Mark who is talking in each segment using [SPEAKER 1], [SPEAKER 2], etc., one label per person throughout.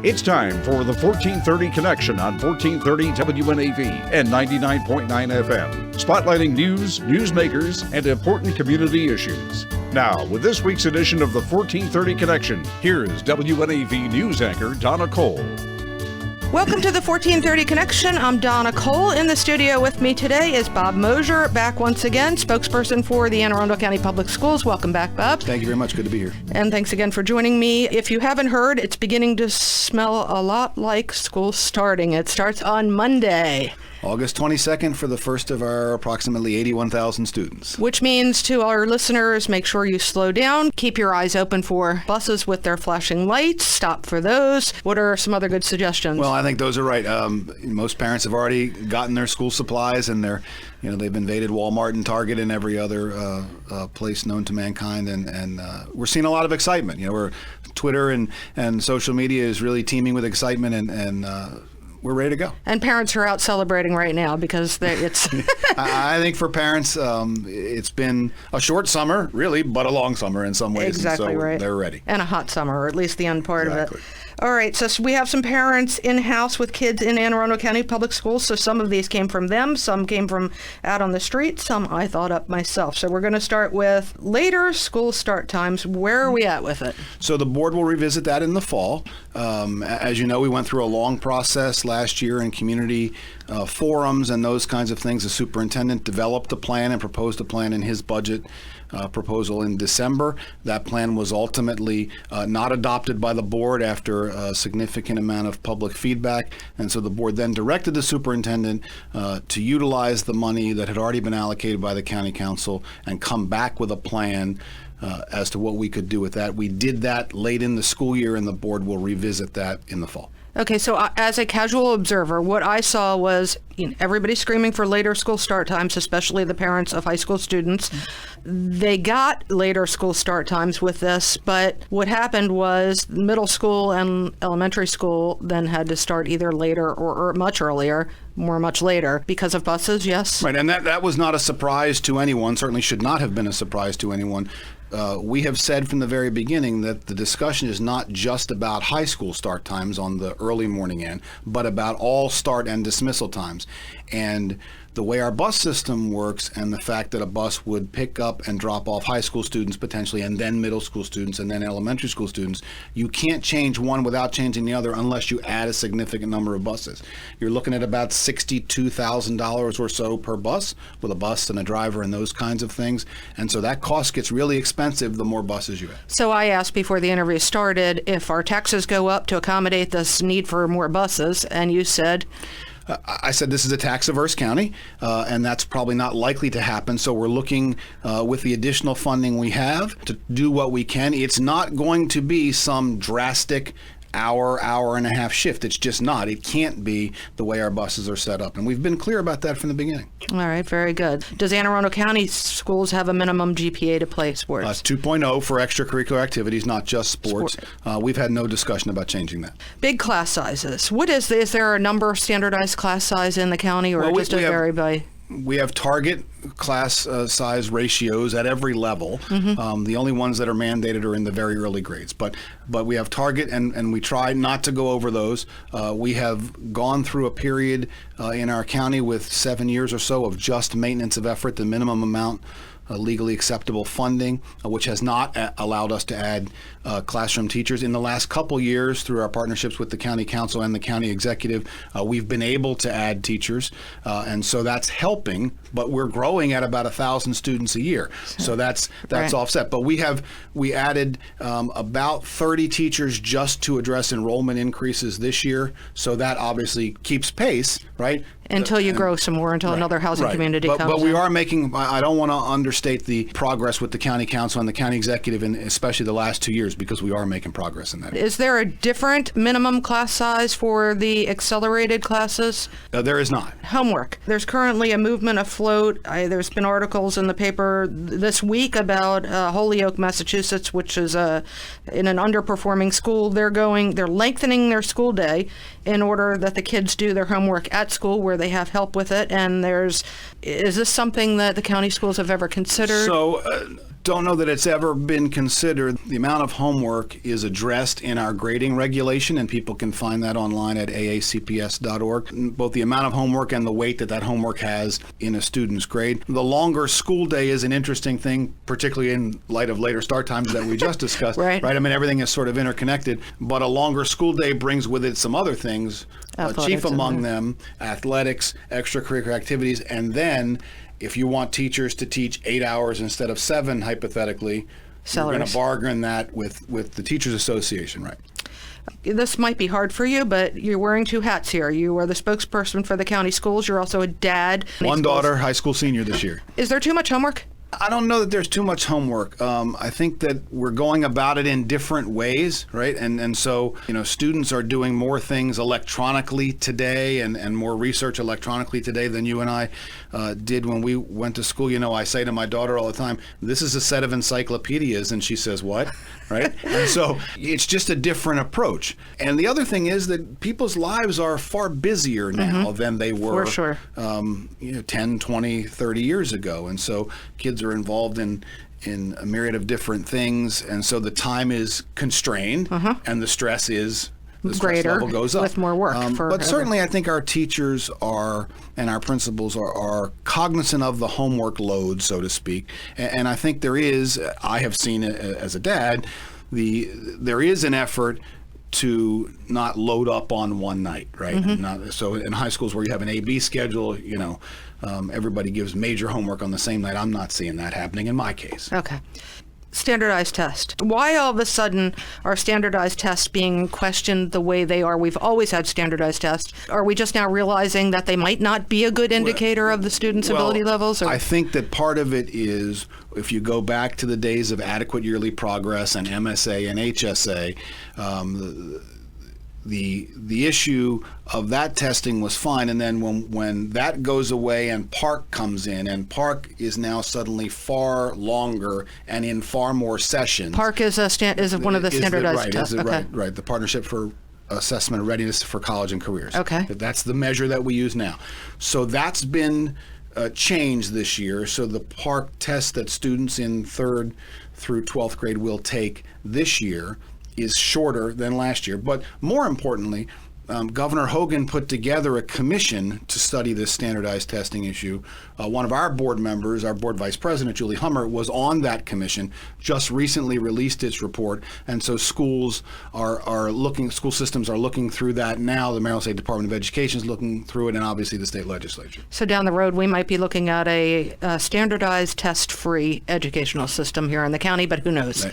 [SPEAKER 1] It's time for the 1430 Connection on 1430 WNAV and 99.9 FM, spotlighting news, newsmakers, and important community issues. Now, with this week's edition of the 1430 Connection, here is WNAV news anchor Donna Coal.
[SPEAKER 2] Welcome to the 1430 Connection. I'm Donna Coal. In the studio with me today is Bob Mosier, back once again, spokesperson for the Arundel County Public Schools. Welcome back, Bob.
[SPEAKER 3] Thank you very much. Good to be here.
[SPEAKER 2] And thanks again for joining me. If you haven't heard, it's beginning to smell a lot like school starting. It starts on Monday,
[SPEAKER 3] August 22nd for the first of our approximately 81,000 students.
[SPEAKER 2] Which means to our listeners, make sure you slow down, keep your eyes open for buses with their flashing lights, stop for those. What are some other good suggestions?
[SPEAKER 3] Well, I think those are right. Most parents have already gotten their school supplies, and they've invaded Walmart and Target and every other place known to mankind, and we're seeing a lot of excitement. Twitter and social media is really teeming with excitement, and we're ready to go.
[SPEAKER 2] And parents are out celebrating right now because it's...
[SPEAKER 3] I think for parents, it's been a short summer, really, but a long summer in some ways.
[SPEAKER 2] Exactly,
[SPEAKER 3] and so
[SPEAKER 2] right.
[SPEAKER 3] They're ready.
[SPEAKER 2] And a hot summer, or at least the end part
[SPEAKER 3] Exactly.
[SPEAKER 2] of it. All right, so we have some parents in-house with kids in Anne Arundel County Public Schools. So some of these came from them, some came from out on the street, some I thought up myself. So we're going to start with later school start times. Where are we at with it?
[SPEAKER 3] So the board will revisit that in the fall. As you know, we went through a long process last year in community forums and those kinds of things. The superintendent developed a plan and proposed a plan in his budget proposal in December. That plan was ultimately not adopted by the board after a significant amount of public feedback, and so the board then directed the superintendent to utilize the money that had already been allocated by the county council and come back with a plan as to what we could do with that. We did that late in the school year, and the board will revisit that in the fall.
[SPEAKER 2] Okay, so as a casual observer, what I saw was everybody screaming for later school start times, especially the parents of high school students. They got later school start times with this, but what happened was middle school and elementary school then had to start either later or much earlier, much later, because of buses, yes?
[SPEAKER 3] Right, and that was not a surprise to anyone, certainly should not have been a surprise to anyone. We have said from the very beginning that the discussion is not just about high school start times on the early morning end, but about all start and dismissal times. And the way our bus system works, and the fact that a bus would pick up and drop off high school students potentially, and then middle school students, and then elementary school students, you can't change one without changing the other unless you add a significant number of buses. You're looking at about $62,000 or so per bus, with a bus and a driver and those kinds of things. And so that cost gets really expensive the more buses you add.
[SPEAKER 2] So I asked before the interview started if our taxes go up to accommodate this need for more buses, and you said...
[SPEAKER 3] I said this is a tax-averse county, and that's probably not likely to happen. So we're looking with the additional funding we have to do what we can. It's not going to be some drastic hour and a half shift. It's just not. It can't be the way our buses are set up. And we've been clear about that from the beginning.
[SPEAKER 2] All right, very good. Does Anne Arundel County schools have a minimum GPA to play sports?
[SPEAKER 3] 2.0 for extracurricular activities, not just sports. We've had no discussion about changing that.
[SPEAKER 2] Big class sizes. What is there a number of standardized class size in the county, or just does it vary by?
[SPEAKER 3] We have target class size ratios at every level. Mm-hmm. The only ones that are mandated are in the very early grades. But we have target, and we try not to go over those. We have gone through a period in our county with 7 years or so of just maintenance of effort, the minimum amount legally acceptable funding, which has not allowed us to add classroom teachers. In the last couple years, through our partnerships with the county council and the county executive, we've been able to add teachers, and so that's helping, but we're growing at about 1,000 students a year. So that's right. Offset. But we added about 30 teachers just to address enrollment increases this year, so that obviously keeps pace, right?
[SPEAKER 2] Until you grow some more, until another housing community comes
[SPEAKER 3] But we are making, I don't want to understate the progress with the county council and the county executive, and especially the last 2 years, because we are making progress in that.
[SPEAKER 2] Is there a different minimum class size for the accelerated classes?
[SPEAKER 3] There is not.
[SPEAKER 2] Homework. There's currently a movement afloat. There's been articles in the paper this week about Holyoke, Massachusetts, which is in an underperforming school. They're lengthening their school day in order that the kids do their homework at school where they have help with it. And is this something that the county schools have ever considered?
[SPEAKER 3] So don't know that it's ever been considered. The amount of homework is addressed in our grading regulation, and people can find that online at AACPS.org. Both the amount of homework and the weight that homework has in a student's grade. The longer school day is an interesting thing, particularly in light of later start times that we just discussed.
[SPEAKER 2] Right.
[SPEAKER 3] I mean, everything is sort of interconnected, but a longer school day brings with it some other things, chief among them, athletics, extracurricular activities, and then if you want teachers to teach 8 hours instead of 7, hypothetically, you're going to bargain that with the Teachers Association, right?
[SPEAKER 2] This might be hard for you, but you're wearing 2 hats here. You are the spokesperson for the county schools. You're also a dad.
[SPEAKER 3] One daughter, high school senior this year.
[SPEAKER 2] Is there too much homework?
[SPEAKER 3] I don't know that there's too much homework. I think that we're going about it in different ways, right? And so, students are doing more things electronically today and more research electronically today than you and I did when we went to school. I say to my daughter all the time, this is a set of encyclopedias, and she says, what? Right? And so it's just a different approach. And the other thing is that people's lives are far busier now than they were
[SPEAKER 2] for sure.
[SPEAKER 3] 10, 20, 30 years ago. And so kids are involved in a myriad of different things. And so the time is constrained and the stress
[SPEAKER 2] greater,
[SPEAKER 3] level goes up.
[SPEAKER 2] with more work.
[SPEAKER 3] But certainly I think our teachers and our principals are cognizant of the homework load, so to speak. And I think I have seen it as a dad, there is an effort to not load up on one night, right? So in high schools where you have an A-B schedule, everybody gives major homework on the same night. I'm not seeing that happening in my case.
[SPEAKER 2] Okay. Standardized test. Why all of a sudden are standardized tests being questioned the way they are? We've always had standardized tests. Are we just now realizing that they might not be a good indicator of the students' ability levels? Or?
[SPEAKER 3] I think that part of it is, if you go back to the days of adequate yearly progress and MSA and HSA, the issue of that testing was fine, and then when that goes away and PARC comes in, and PARC is now suddenly far longer and in far more sessions.
[SPEAKER 2] PARC is one of the standardized tests.
[SPEAKER 3] Right. The Partnership for Assessment of Readiness for College and Careers.
[SPEAKER 2] Okay.
[SPEAKER 3] That's the measure that we use now. So that's been changed this year. So the PARC test that students in 3rd through 12th grade will take this year is shorter than last year. But more importantly, Governor Hogan put together a commission to study this standardized testing issue. One of our board members, our board vice president, Julie Hummer, was on that commission, just recently released its report. And so school systems are looking through that now. The Maryland State Department of Education is looking through it, and obviously the state legislature.
[SPEAKER 2] So down the road, we might be looking at a standardized test-free educational system here in the county, but who knows?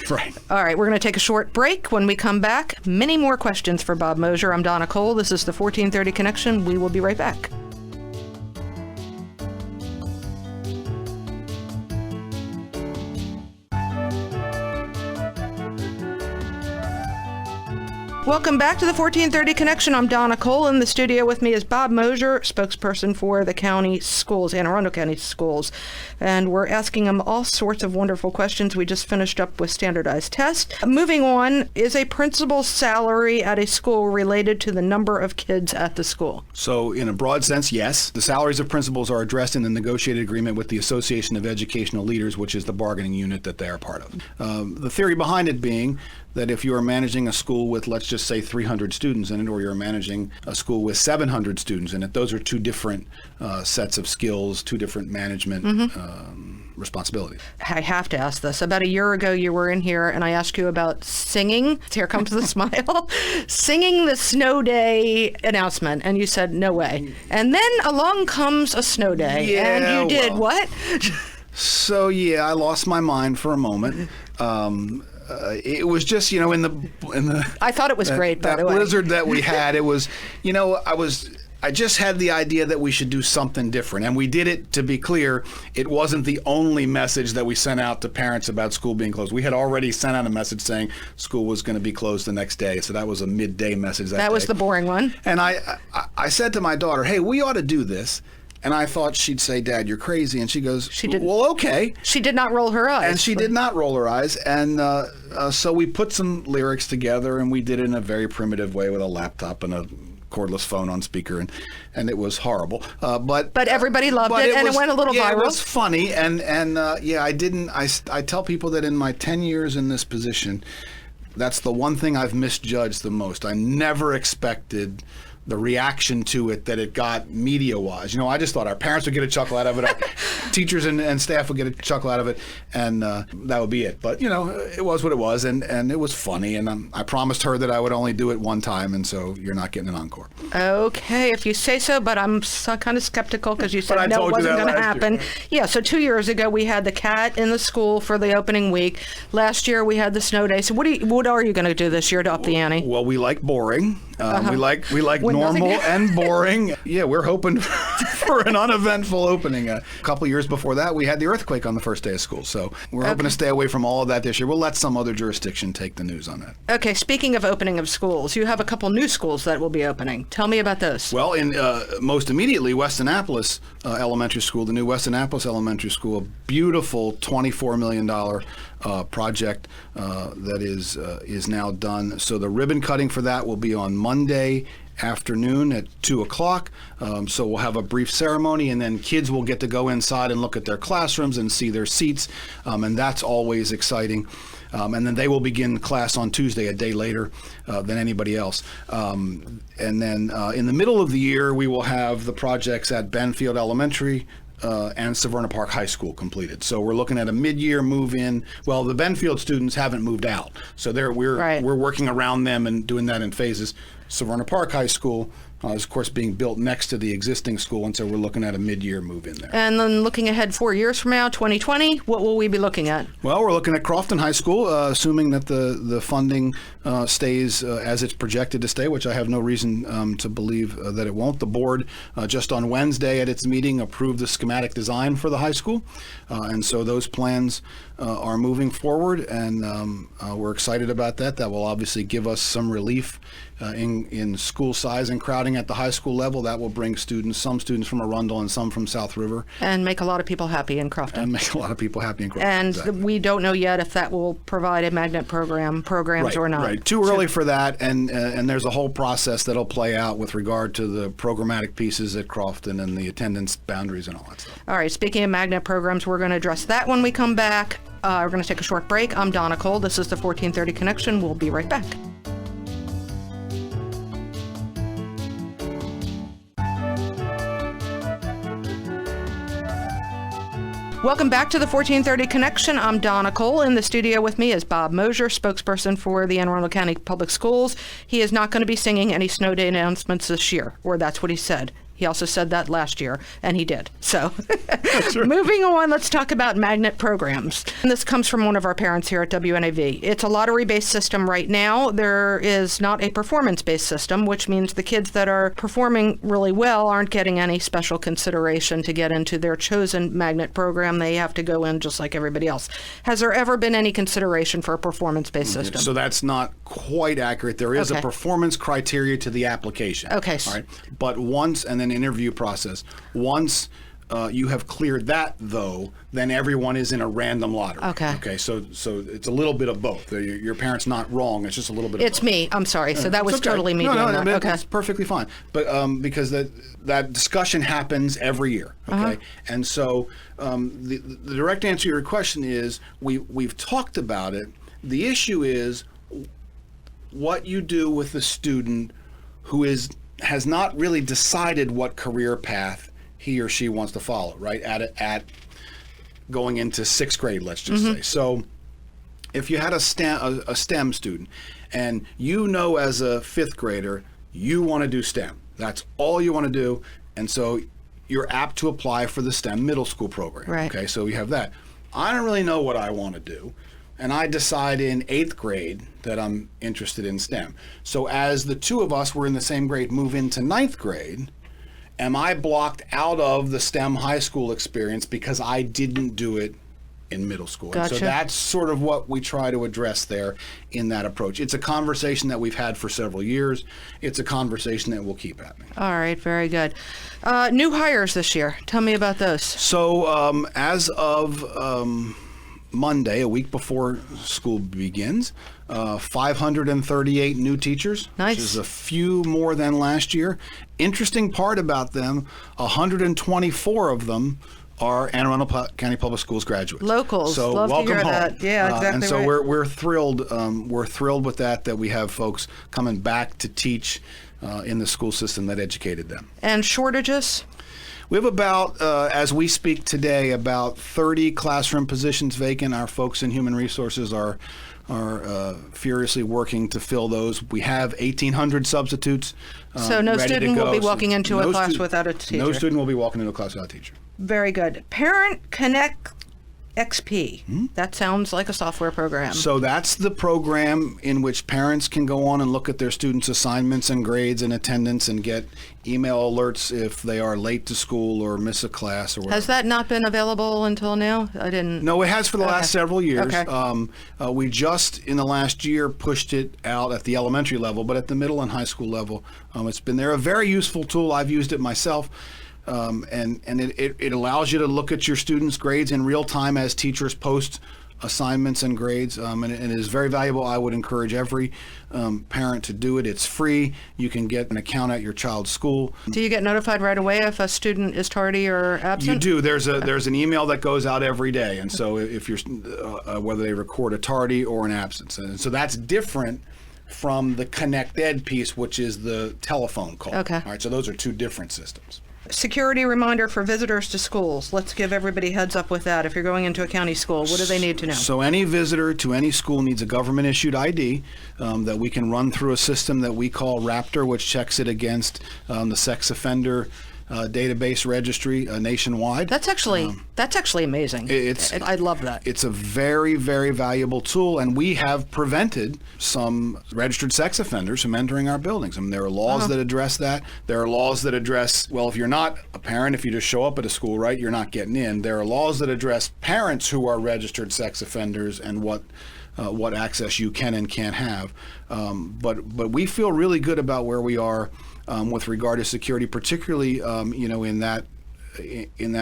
[SPEAKER 3] Right.
[SPEAKER 2] All right, we're going to take a short break. When we come back, many more questions for Bob Mosier. I'm Donna Coal. This is the 1430 Connection. We will be right back. Welcome back to the 1430 Connection. I'm Donna Coal. In the studio with me is Bob Mosier, spokesperson for the county schools, Anne Arundel County Schools. And we're asking him all sorts of wonderful questions. We just finished up with standardized tests. Moving on, is a principal's salary at a school related to the number of kids at the school?
[SPEAKER 3] So in a broad sense, yes. The salaries of principals are addressed in the negotiated agreement with the Association of Educational Leaders, which is the bargaining unit that they are part of. The theory behind it being that if you are managing a school with, let's just say, 300 students in it, or you're managing a school with 700 students in it, those are two different sets of skills, two different management responsibilities.
[SPEAKER 2] I have to ask this. About a year ago, you were in here, and I asked you about singing. Here comes the smile. Singing the snow day announcement, and you said, no way. And then along comes a snow day, and you did what?
[SPEAKER 3] So, I lost my mind for a moment. It was just, in the
[SPEAKER 2] I thought it was great, by the way.
[SPEAKER 3] That blizzard that we had, it was, I just had the idea that we should do something different. And we did it, to be clear, it wasn't the only message that we sent out to parents about school being closed. We had already sent out a message saying school was going to be closed the next day. So that was a midday message that
[SPEAKER 2] was the boring one.
[SPEAKER 3] And I said to my daughter, hey, we ought to do this. And I thought she'd say, Dad, you're crazy. And she goes, well, okay.
[SPEAKER 2] She did not roll her eyes.
[SPEAKER 3] And she did not roll her eyes. And so we put some lyrics together, and we did it in a very primitive way with a laptop and a cordless phone on speaker, and it was horrible. But
[SPEAKER 2] everybody loved it, and it went a little viral.
[SPEAKER 3] It was funny, and I tell people that in my 10 years in this position, that's the one thing I've misjudged the most. I never expected the reaction to it that it got media-wise. I just thought our parents would get a chuckle out of it, our teachers and staff would get a chuckle out of it, and that would be it. But, it was what it was, and it was funny, and I promised her that I would only do it one time, and so you're not getting an encore.
[SPEAKER 2] Okay, if you say so, but I'm kind of skeptical because you said no, it wasn't going to happen. Yeah, so 2 years ago, we had the cat in the school for the opening week. Last year, we had the snow day. So what are you going to do this year to up the ante?
[SPEAKER 3] Well, we like boring. We like normal and boring. Yeah, we're hoping for an uneventful opening. A couple years before that, we had the earthquake on the first day of school. So we're hoping to stay away from all of that this year. We'll let some other jurisdiction take the news on that.
[SPEAKER 2] Okay, speaking of opening of schools, you have a couple new schools that will be opening. Tell me about those.
[SPEAKER 3] Well, most immediately, West Annapolis Elementary School, the new West Annapolis Elementary School, a beautiful $24 million project that is now done. So the ribbon cutting for that will be on Monday afternoon at 2 o'clock. So we'll have a brief ceremony, and then kids will get to go inside and look at their classrooms and see their seats, and that's always exciting. And then they will begin class on Tuesday, a day later than anybody else. And then in the middle of the year, we will have the projects at Benfield Elementary and Severna Park High School completed. So we're looking at a mid-year move-in. Well, the Benfield students haven't moved out, so we're working around them and doing that in phases. Severna Park High School is, of course, being built next to the existing school, and so we're looking at a mid-year move-in there.
[SPEAKER 2] And then looking ahead 4 years from now, 2020, what will we be looking at?
[SPEAKER 3] Well, we're looking at Crofton High School, assuming that the funding stays as it's projected to stay, which I have no reason to believe that it won't. The board, just on Wednesday at its meeting, approved the schematic design for the high school, and so those plans are moving forward, and we're excited about that. That will obviously give us some relief in school size and crowding at the high school level. That will bring some students from Arundel and some from South River.
[SPEAKER 2] And make a lot of people happy in Crofton. And
[SPEAKER 3] exactly.
[SPEAKER 2] We don't know yet if that will provide a magnet programs or not.
[SPEAKER 3] Right, too early for that, and there's a whole process that'll play out with regard to the programmatic pieces at Crofton and the attendance boundaries and all that stuff.
[SPEAKER 2] All right, speaking of magnet programs, we're going to address that when we come back. We're going to take a short break. I'm Donna Coal. This is the 1430 Connection. We'll be right back. Welcome back to the 1430 Connection. I'm Donna Coal. In the studio with me is Bob Mosier, spokesperson for the Anne Arundel County Public Schools. He is not going to be singing any snow day announcements this year, or that's what he said. He also said that last year, and he did. So moving on, let's talk about magnet programs. And this comes from one of our parents here at WNAV. It's a lottery-based system right now. There is not a performance-based system, which means the kids that are performing really well aren't getting any special consideration to get into their chosen magnet program. They have to go in just like everybody else. Has there ever been any consideration for a performance-based system?
[SPEAKER 3] So that's not quite accurate. There is a performance criteria to the application.
[SPEAKER 2] Okay.
[SPEAKER 3] All right. But once, and then interview process. Once you have cleared that, though, then everyone is in a random lottery. Okay. So it's a little bit of both. Your parent's not wrong. It's just a little bit of both.
[SPEAKER 2] It's me. I'm sorry. So that was totally me doing that. Okay.
[SPEAKER 3] It's perfectly fine. But because that discussion happens every year. Okay. And so the direct answer to your question is we've talked about it. The issue is what you do with the student who has not really decided what career path he or she wants to follow, right? At going into sixth grade, let's just say. So if you had a STEM student and as a fifth grader, you want to do STEM. That's all you want to do. And so you're apt to apply for the STEM middle school program.
[SPEAKER 2] Right.
[SPEAKER 3] Okay, so you have that. I don't really know what I want to do. And I decide in 8th grade that I'm interested in STEM. So as the two of us were in the same grade move into 9th grade, am I blocked out of the STEM high school experience because I didn't do it in middle school?
[SPEAKER 2] Gotcha.
[SPEAKER 3] And so that's sort of what we try to address there in that approach. It's a conversation that we've had for several years. It's a conversation that we'll keep happening.
[SPEAKER 2] All right, very good. New hires this year. Tell me about those.
[SPEAKER 3] So as of Monday, a week before school begins, 538 new teachers,
[SPEAKER 2] Nice.
[SPEAKER 3] which is a few more than last year. Interesting part about them, 124 of them are Anne Arundel County Public Schools graduates.
[SPEAKER 2] Locals.
[SPEAKER 3] So
[SPEAKER 2] Love to
[SPEAKER 3] welcome
[SPEAKER 2] hear
[SPEAKER 3] home.
[SPEAKER 2] that. Yeah, exactly
[SPEAKER 3] And so
[SPEAKER 2] right.
[SPEAKER 3] we're thrilled. We're thrilled with that we have folks coming back to teach in the school system that educated them.
[SPEAKER 2] And shortages?
[SPEAKER 3] We have about, as we speak today, about 30 classroom positions vacant. Our folks in human resources are furiously working to fill those. We have 1,800 substitutes.
[SPEAKER 2] So no
[SPEAKER 3] ready to
[SPEAKER 2] student will
[SPEAKER 3] go.
[SPEAKER 2] be walking into a
[SPEAKER 3] No
[SPEAKER 2] class
[SPEAKER 3] stu-
[SPEAKER 2] without a teacher.
[SPEAKER 3] No student will be walking into a class without a teacher.
[SPEAKER 2] Very good. Parent Connect XP. That sounds like a software program.
[SPEAKER 3] So that's the program in which parents can go on and look at their students' assignments and grades and attendance and get email alerts if they are late to school or miss a class or whatever.
[SPEAKER 2] Has that not been available until now? I didn't.
[SPEAKER 3] No, it has for the last several years.
[SPEAKER 2] Okay.
[SPEAKER 3] We just, in the last year, pushed it out at the elementary level, but at the middle and high school level, it's been there. A very useful tool. I've used it myself. And it allows you to look at your students' grades in real time as teachers post assignments and grades, and it is very valuable. I would encourage every parent to do it. It's free. You can get an account at your child's school.
[SPEAKER 2] Do you get notified right away if a student is tardy or absent?
[SPEAKER 3] You do. There's an email that goes out every day, and so if you're whether they record a tardy or an absence, and so that's different from the Connect Ed piece, which is the telephone call.
[SPEAKER 2] Okay.
[SPEAKER 3] All right. So those are two different systems.
[SPEAKER 2] Security reminder for visitors to schools. Let's give everybody heads up with that. If you're going into a county school, what do they need to know?
[SPEAKER 3] So any visitor to any school needs a government-issued ID that we can run through a system that we call Raptor, which checks it against the sex offender database registry nationwide.
[SPEAKER 2] That's actually amazing. I love that.
[SPEAKER 3] It's a very, very valuable tool, and we have prevented some registered sex offenders from entering our buildings. I mean, there are laws that address that. There are laws that address, well, if you're not a parent, if you just show up at a school, right, you're not getting in. There are laws that address parents who are registered sex offenders and what access you can and can't have. But we feel really good about where we are with regard to security, particularly in that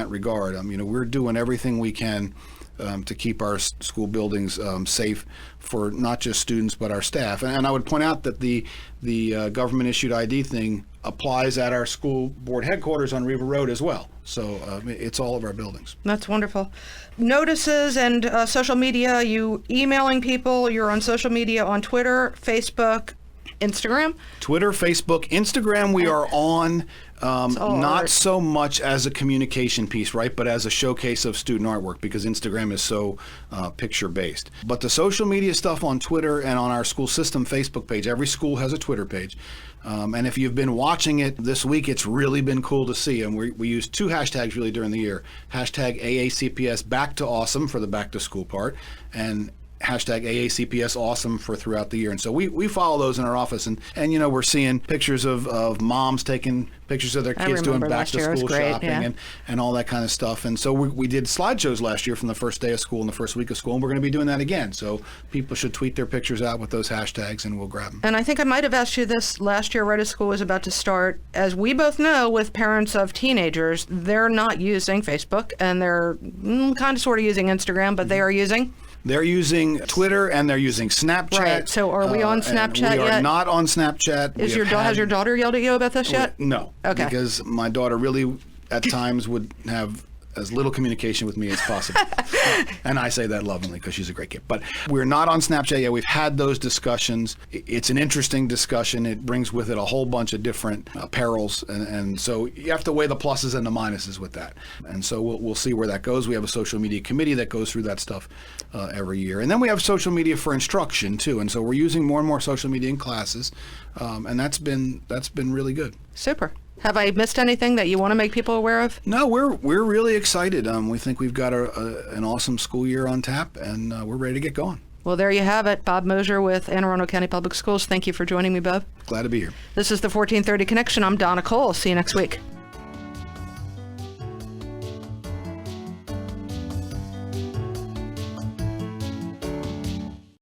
[SPEAKER 3] regard. We're doing everything we can to keep our school buildings safe for not just students but our staff. And I would point out that the government issued ID thing applies at our school board headquarters on Riva Road as well. So it's all of our buildings.
[SPEAKER 2] That's wonderful. Notices and social media, you emailing people, you're on social media on Twitter, Facebook, Instagram?
[SPEAKER 3] Twitter, Facebook, Instagram, we are on. Not
[SPEAKER 2] art.
[SPEAKER 3] so much as a communication piece, right, but as a showcase of student artwork, because Instagram is so picture-based. But the social media stuff on Twitter and on our school system Facebook page, every school has a Twitter page. And if you've been watching it this week, it's really been cool to see. And we use two hashtags really during the year. Hashtag AACPS Back to Awesome for the back to school part, and hashtag AACPS Awesome for throughout the year. And so we follow those in our office. And we're seeing pictures of moms taking pictures of their kids doing back to school shopping and all that kind of stuff. And so we did slideshows last year from the first day of school and the first week of school, and we're going to be doing that again. So people should tweet their pictures out with those hashtags and we'll grab them.
[SPEAKER 2] And I think I might have asked you this last year right as school was about to start. As we both know, with parents of teenagers, they're not using Facebook and they're kind of sort of using Instagram, but they are using...
[SPEAKER 3] They're using Twitter and they're using Snapchat.
[SPEAKER 2] Right. So are we on Snapchat yet?
[SPEAKER 3] We are not on Snapchat.
[SPEAKER 2] Has your daughter yelled at you about this yet?
[SPEAKER 3] No.
[SPEAKER 2] Okay.
[SPEAKER 3] Because my daughter really, at times, would have as little communication with me as possible. And I say that lovingly because she's a great kid. But we're not on Snapchat yet. We've had those discussions. It's an interesting discussion. It brings with it a whole bunch of different perils. And so you have to weigh the pluses and the minuses with that. And so we'll see where that goes. We have a social media committee that goes through that stuff every year. And then we have social media for instruction, too. And so we're using more and more social media in classes. And that's been really good.
[SPEAKER 2] Super. Have I missed anything that you want to make people aware of?
[SPEAKER 3] No, we're really excited. We think we've got an awesome school year on tap, and we're ready to get going.
[SPEAKER 2] Well, there you have it. Bob Mosier with Anne Arundel County Public Schools. Thank you for joining me, Bob.
[SPEAKER 3] Glad to be here.
[SPEAKER 2] This is the 1430 Connection. I'm Donna Coal. See you next week.